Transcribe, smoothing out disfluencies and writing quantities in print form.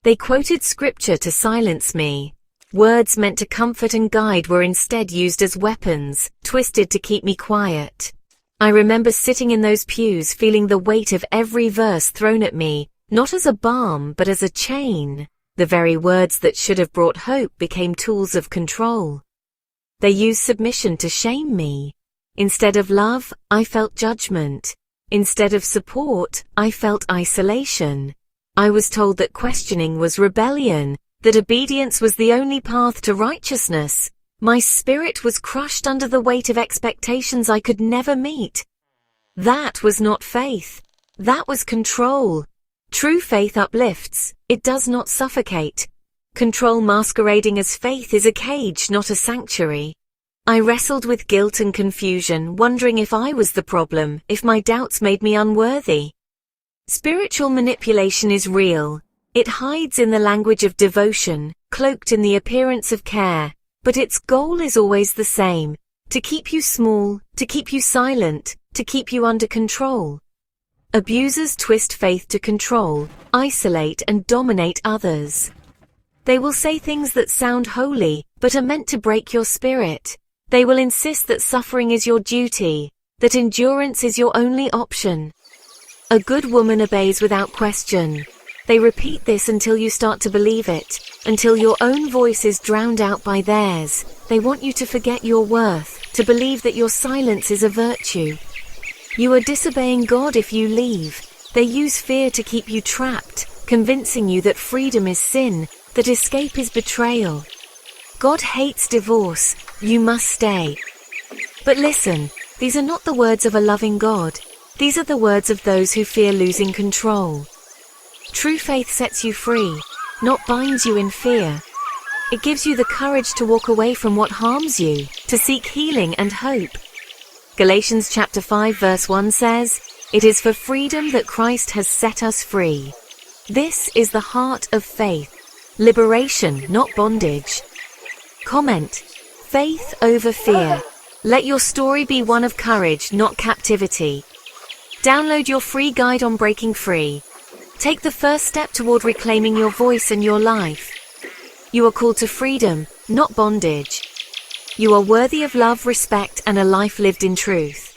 They quoted scripture to silence me. Words meant to comfort and guide were instead used as weapons, twisted to keep me quiet. I remember sitting in those pews feeling the weight of every verse thrown at me, not as a balm but as a chain. The very words that should have brought hope became tools of control. They used submission to shame me. Instead of love, I felt judgment. Instead of support, I felt isolation. I was told that questioning was rebellion, that obedience was the only path to righteousness. My spirit was crushed under the weight of expectations I could never meet. That was not faith. That was control. True faith uplifts. It does not suffocate. Control masquerading as faith is a cage, not a sanctuary. I wrestled with guilt and confusion, wondering if I was the problem, if my doubts made me unworthy. Spiritual manipulation is real. It hides in the language of devotion, cloaked in the appearance of care, but its goal is always the same: to keep you small, to keep you silent, to keep you under control. Abusers twist faith to control, isolate and dominate others. They will say things that sound holy, but are meant to break your spirit. They will insist that suffering is your duty, that endurance is your only option. A good woman obeys without question. They repeat this until you start to believe it, until your own voice is drowned out by theirs. They want you to forget your worth, to believe that your silence is a virtue. You are disobeying God if you leave. They use fear to keep you trapped, convincing you that freedom is sin, that escape is betrayal. God hates divorce. You must stay. But listen, these are not the words of a loving God. These are the words of those who fear losing control. True faith sets you free, not binds you in fear. It gives you the courage to walk away from what harms you, to seek healing and hope. Galatians chapter 5 verse 1 says, "It is for freedom that Christ has set us free." This is the heart of faith. Liberation, not bondage. Comment: faith over fear. Let your story be one of courage, not captivity. Download your free guide on breaking free. Take the first step toward reclaiming your voice and your life. You are called to freedom, not bondage. You are worthy of love, respect, and a life lived in truth.